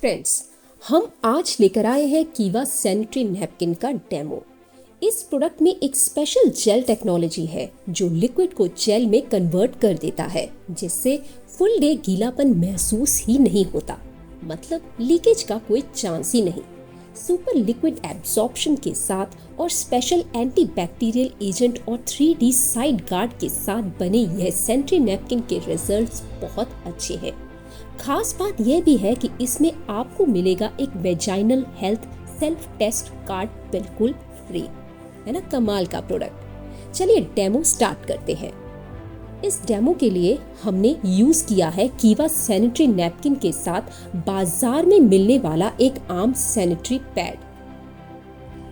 Friends, हम आज लेकर आए हैं कीवा सैनिटरी नैपकिन का डेमो। इस प्रोडक्ट में एक स्पेशल जेल टेक्नोलॉजी है जो लिक्विड को जेल में कन्वर्ट कर देता है, जिससे फुल डे गीलापन महसूस ही नहीं होता। मतलब लीकेज का कोई चांस ही नहीं। सुपर लिक्विड एब्जॉर्प्शन के साथ और स्पेशल एंटीबैक्टीरियल एजेंट और 3D साइड गार्ड के साथ बने यह सैनिटरी नैपकिन के रिजल्ट्स बहुत अच्छे हैं। खास बात यह भी है कि इसमें आपको मिलेगा एक vaginal health self test card बिल्कुल फ्री। है ना कमाल का प्रोडक्ट। चलिए डेमो स्टार्ट करते हैं। इस डेमो के लिए हमने यूज किया है कीवा सैनिटरी नैपकिन के साथ बाजार में मिलने वाला एक आम सैनिटरी पैड।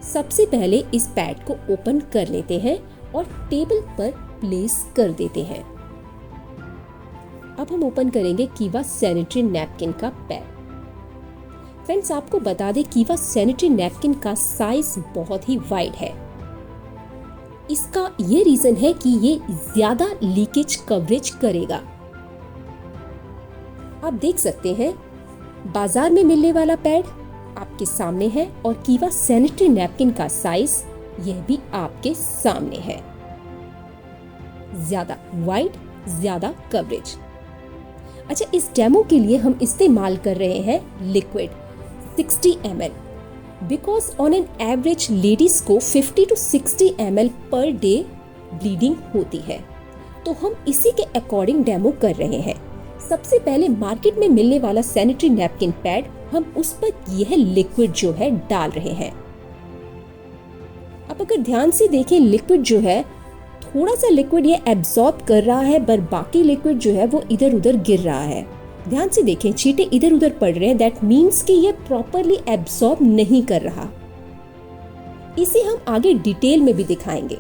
सबसे पहले इस पैड को ओपन कर लेते हैं और टेबल पर प्लेस कर देते हैं। अब हम ओपन करेंगे कीवा सैनिटरी नैपकिन का पैड। फ्रेंड्स, आपको बता दें कीवा सैनिटरी नैपकिन का साइज बहुत ही वाइड है। इसका ये रीजन है कि ये ज्यादा लीकेज कवरेज करेगा। आप देख सकते हैं बाजार में मिलने वाला पैड आपके सामने है और कीवा सैनिटरी नैपकिन का साइज यह भी आपके सामने है। ज्यादा वाइड, ज्यादा कवरेज। अच्छा, इस डेमो के लिए हम इस्तेमाल कर रहे हैं liquid 60 ml because on an average ladies को 50 to 60 ml per day bleeding होती है, तो हम इसी के अकॉर्डिंग डेमो कर रहे हैं। सबसे पहले मार्केट में मिलने वाला सैनिटरी नैपकिन पैड हम उस पर यह लिक्विड जो है डाल रहे हैं। अब अगर ध्यान से देखें, लिक्विड जो है थोड़ा सा लिक्विड ये एब्जॉर्ब कर रहा है, पर बाकी लिक्विड जो है वो इधर उधर गिर रहा है। ध्यान से देखें, छींटे इधर उधर पड़ रहे हैं। दैट मीन्स कि ये प्रॉपरली एब्जॉर्ब नहीं कर रहा। इसे हम आगे डिटेल में भी दिखाएंगे।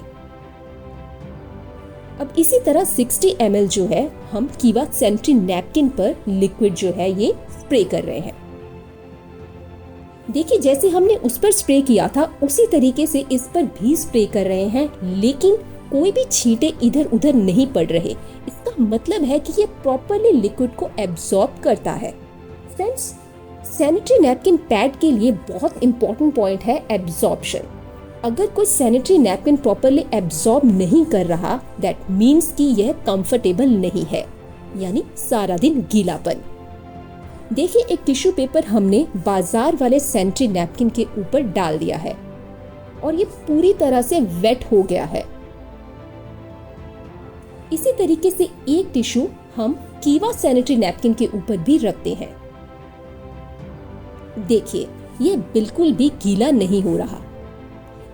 अब इसी तरह 60 ml जो है हम कीवा सैनिटरी नैपकिन पर लिक्विड जो है ये स्प्रे कर रहे हैं। देखिए, जैसे हमने उस पर स्प्रे किया था उसी तरीके से इस पर भी स्प्रे कर रहे हैं, लेकिन कोई भी छींटे इधर उधर नहीं पड़ रहे। इसका मतलब है कि ये प्रॉपरली लिक्विड को एब्जॉर्ब करता है। फ्रेंड्स, सैनिटरी नैपकिन पैड के लिए बहुत इंपॉर्टेंट पॉइंट है एब्जॉर्प्शन। अगर कोई सैनिटरी नैपकिन प्रॉपरली एब्जॉर्ब नहीं कर रहा, दैट मीन्स कि यह कंफर्टेबल नहीं है, यानी सारा दिन गीलापन। देखिए, एक टिश्यू पेपर हमने बाजार वाले सैनिटरी नैपकिन के ऊपर डाल दिया है और ये पूरी तरह से वेट हो गया है। इसी तरीके से एक टिश्यू हम कीवा सैनिटरी नैपकिन के ऊपर भी रखते हैं। देखिए, ये बिल्कुल भी गीला नहीं हो रहा।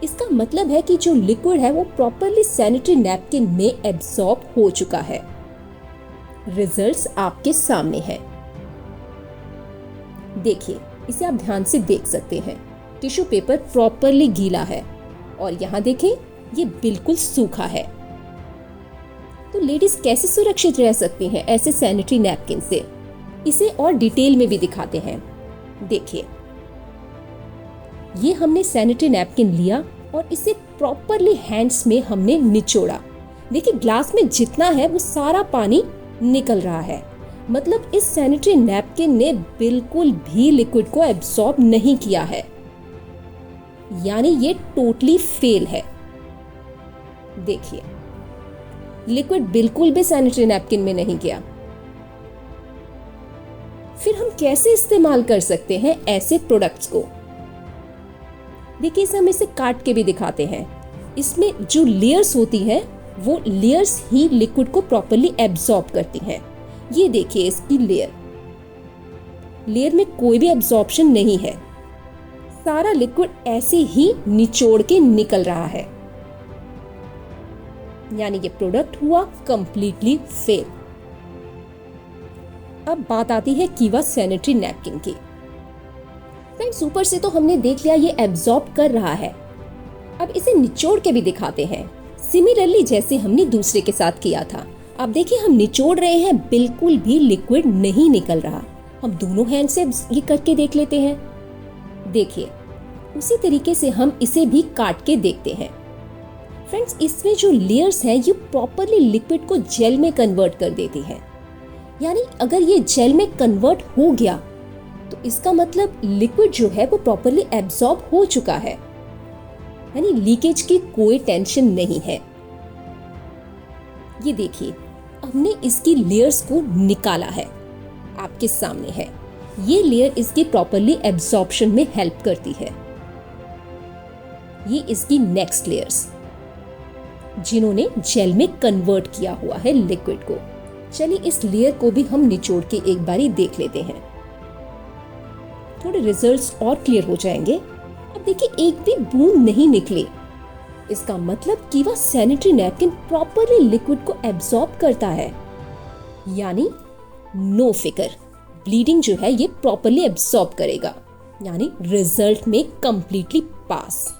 इसका मतलब है कि जो लिक्विड है वो प्रॉपरली सैनिटरी नैपकिन में एब्सॉर्ब हो चुका है। रिजल्ट्स आपके सामने हैं। देखिए, इसे आप ध्यान से देख सकते हैं। टिश्यू पेपर प्रॉपरली गीला है और यहाँ देखें, ये बिल्कुल सूखा है। तो लेडीज कैसे सुरक्षित रह सकती हैं ऐसे सैनिटरी नैपकिन से, इसे और डिटेल में भी दिखाते हैं। देखिए, ये हमने सैनिटरी नैपकिन लिया और इसे प्रॉपरली हैंड्स में हमने निचोड़ा। देखिए, ग्लास में जितना है वो सारा पानी निकल रहा है। मतलब इस सैनिटरी नैपकिन ने बिल्कुल भी लिक्विड को एब्सॉर्ब नहीं किया है, यानी ये टोटली फेल है। देखिए, लिक्विड बिल्कुल भी सैनिटरी नैपकिन में नहीं गया। फिर हम कैसे इस्तेमाल कर सकते हैं ऐसे प्रोडक्ट्स को? देखिए, हम इसे काट के भी दिखाते हैं। इसमें जो लेयर्स होती हैं वो लेयर्स ही लिक्विड को प्रॉपरली एब्जॉर्ब करती हैं। ये देखिए, इसकी लेयर में कोई भी एब्जॉर्प्शन नहीं है। सारा लिक्विड ऐसे ही निचोड़ के निकल रहा है, यानी ये प्रोडक्ट हुआ कंप्लीटली फेल। अब बात आती है कीवा सैनिटरी नैपकिन की। फ्रेंड्स, ऊपर से तो हमने देख लिया ये एब्जॉर्ब कर रहा है। अब इसे निचोड़ के भी दिखाते हैं, सिमिलरली जैसे हमने दूसरे के साथ किया था। अब देखिए, हम निचोड़ रहे हैं, बिल्कुल भी लिक्विड नहीं निकल रहा। हम दोनों हैंड से ये करके देख लेते हैं। देखिए, उसी तरीके से हम इसे भी काट के देखते हैं। फ्रेंड्स, इसमें जो लेयर्स हैं ये प्रॉपरली लिक्विड को जेल में कन्वर्ट कर देती हैं। यानी अगर ये जेल में कन्वर्ट हो गया तो इसका मतलब लिक्विड जो है वो प्रॉपरली एब्जॉर्ब हो चुका है, यानी लीकेज की कोई टेंशन नहीं है। ये देखिए, हमने इसकी लेयर्स को निकाला है, आपके सामने है। ये लेयर इसकी प्रॉपरली एब्जॉर्प्शन में हेल्प करती है। ये इसकी नेक्स्ट लेयर्स, जिन्होंने जेल में कन्वर्ट किया हुआ है लिक्विड को। चलिए इस लेयर को भी हम निचोड़ के एक बारी देख लेते हैं, थोड़े रिजल्ट्स और क्लियर हो जाएंगे। अब देखिए, एक भी बूंद नहीं निकली। इसका मतलब कि वह सैनिटरी नैपकिन प्रॉपरली लिक्विड को एब्जॉर्ब करता है, यानी नो फिकर, ब्लीडिंग जो है ये प्रॉपरली एब्जॉर्ब करेगा, यानी रिजल्ट में कंप्लीटली पास।